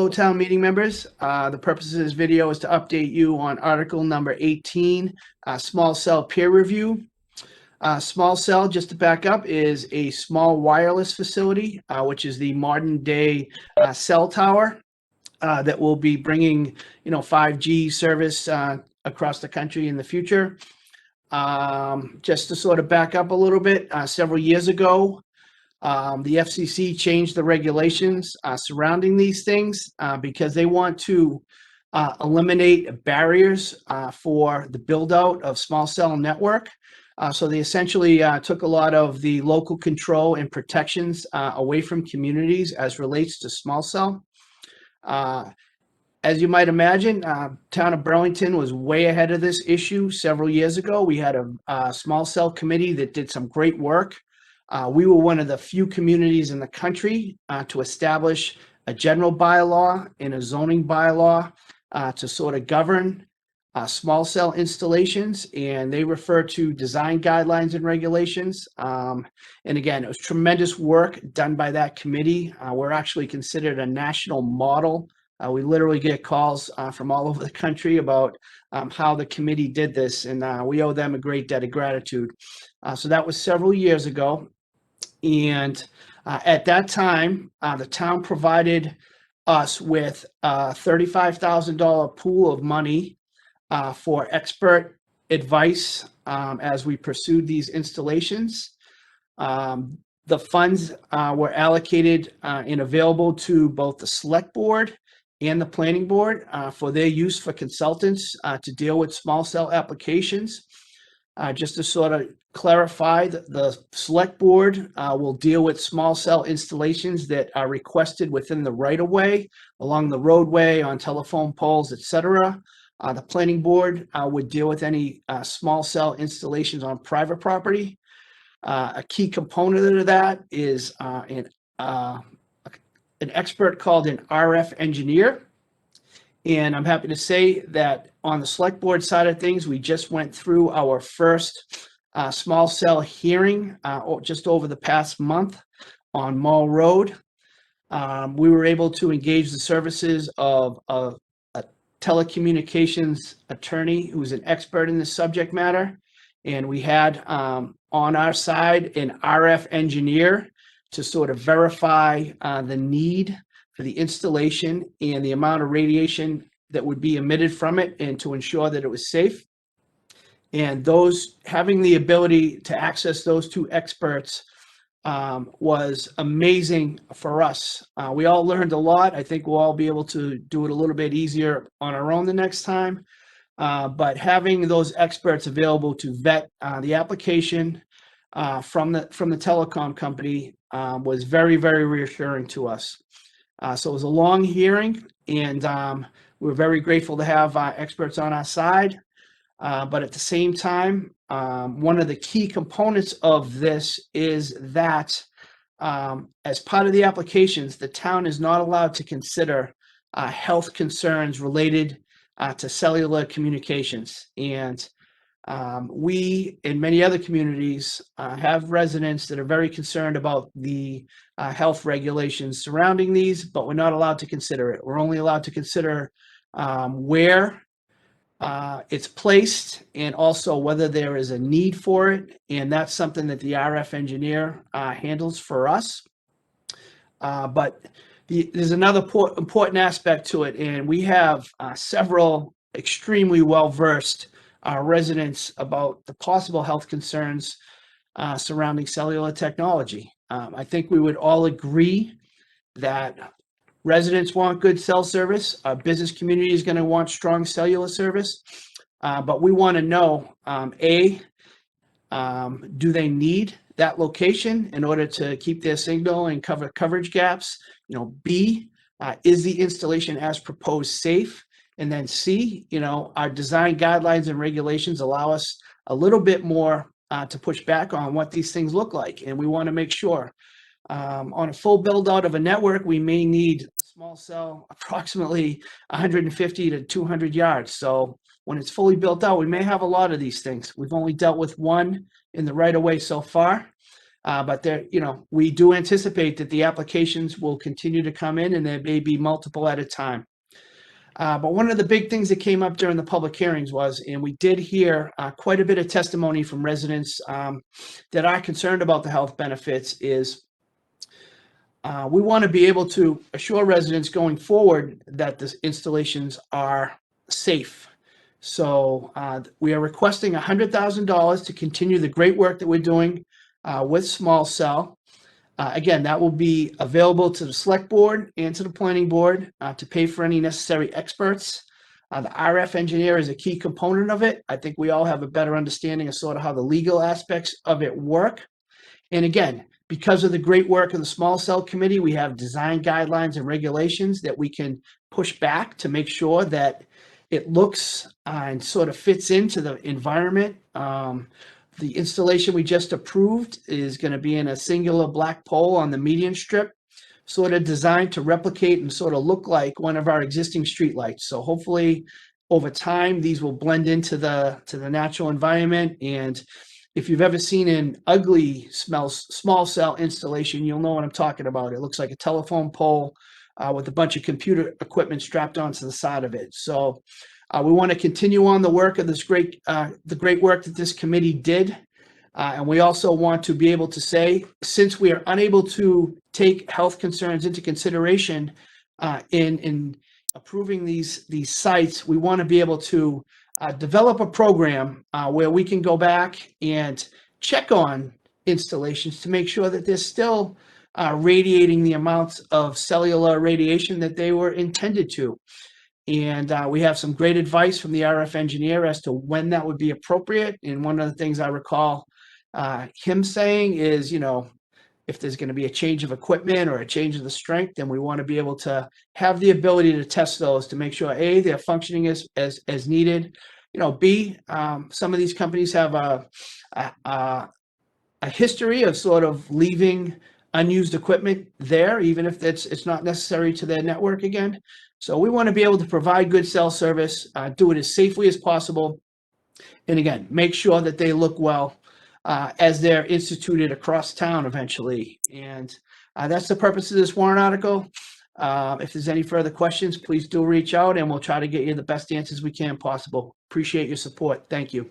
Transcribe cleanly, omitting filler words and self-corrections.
Hello, town meeting members. The purpose of this video is to update you on Article number 18, small cell peer review. Small cell, just to back up, is a small wireless facility, which is the modern day cell tower that will be bringing, 5G service across the country in the future. Just to sort of back up a little bit, several years ago, the FCC changed the regulations surrounding these things because they want to eliminate barriers for the build out of small cell network. So they essentially took a lot of the local control and protections away from communities as relates to small cell. As you might imagine, town of Burlington was way ahead of this issue several years ago. We had a small cell committee that did some great work. We were one of the few communities in the country to establish a general bylaw and a zoning bylaw to sort of govern small cell installations, and they refer to design guidelines and regulations. And again, it was tremendous work done by that committee. We're actually considered a national model. We literally get calls from all over the country about how the committee did this, and we owe them a great debt of gratitude. So that was several years ago. And at that time, the town provided us with a $35,000 pool of money for expert advice as we pursued these installations. The funds were allocated and available to both the select board and the planning board for their use for consultants to deal with small cell applications. Just to sort of clarify, the select board will deal with small cell installations that are requested within the right of way, along the roadway, on telephone poles, etc. The planning board would deal with any small cell installations on private property. A key component of that is an expert called an RF engineer. And I'm happy to say that on the select board side of things, we just went through our first small cell hearing just over the past month on Mall Road. We were able to engage the services of a telecommunications attorney who's an expert in this subject matter. And we had on our side an RF engineer to sort of verify the need for the installation and the amount of radiation that would be emitted from it, and to ensure that it was safe. And those having the ability to access those two experts was amazing for us. We all learned a lot. I think we'll all be able to do it a little bit easier on our own the next time. But having those experts available to vet the application from the telecom company was very, very reassuring to us. So it was a long hearing, and we're very grateful to have experts on our side. But at the same time, one of the key components of this is that as part of the applications, the town is not allowed to consider health concerns related to cellular communications. And we, in many other communities, have residents that are very concerned about the health regulations surrounding these, but we're not allowed to consider it. We're only allowed to consider where it's placed, and also whether there is a need for it. And that's something that the RF engineer handles for us. But there's another important aspect to it, and we have several extremely well-versed residents about the possible health concerns surrounding cellular technology. I think we would all agree that residents want good cell service. Our business community is going to want strong cellular service. But we want to know, A, do they need that location in order to keep their signal and cover coverage gaps? B, is the installation as proposed safe? And then C, our design guidelines and regulations allow us a little bit more to push back on what these things look like. And we want to make sure on a full build out of a network, we may need a small cell approximately 150 to 200 yards. So when it's fully built out, we may have a lot of these things. We've only dealt with one in the right of way so far. But there, we do anticipate that the applications will continue to come in, and there may be multiple at a time. But one of the big things that came up during the public hearings was, and we did hear quite a bit of testimony from residents that are concerned about the health benefits, is we want to be able to assure residents going forward that the installations are safe. So we are requesting $100,000 to continue the great work that we're doing with small cell. Again, that will be available to the select board and to the planning board to pay for any necessary experts. The RF engineer is a key component of it. I think we all have a better understanding of sort of how the legal aspects of it work. And again, because of the great work of the small cell committee, we have design guidelines and regulations that we can push back to make sure that it looks and sort of fits into the environment. The installation we just approved is going to be in a singular black pole on the median strip, sort of designed to replicate and sort of look like one of our existing streetlights. So hopefully over time, these will blend into the natural environment. And if you've ever seen an ugly small cell installation, you'll know what I'm talking about. It looks like a telephone pole with a bunch of computer equipment strapped onto the side of it. So we want to continue on the work of this the great work that this committee did. And we also want to be able to say, since we are unable to take health concerns into consideration in approving these sites, we want to be able to develop a program where we can go back and check on installations to make sure that they're still radiating the amounts of cellular radiation that they were intended to. And we have some great advice from the RF engineer as to when that would be appropriate. And one of the things I recall him saying is, if there's going to be a change of equipment or a change of the strength, then we want to be able to have the ability to test those to make sure, A, they're functioning as needed. B, some of these companies have a history of sort of leaving unused equipment there, even if it's not necessary to their network again. So we want to be able to provide good cell service, do it as safely as possible, and again, make sure that they look well as they're instituted across town eventually. And that's the purpose of this warrant article. If there's any further questions, please do reach out and we'll try to get you the best answers we can possible. Appreciate your support. Thank you.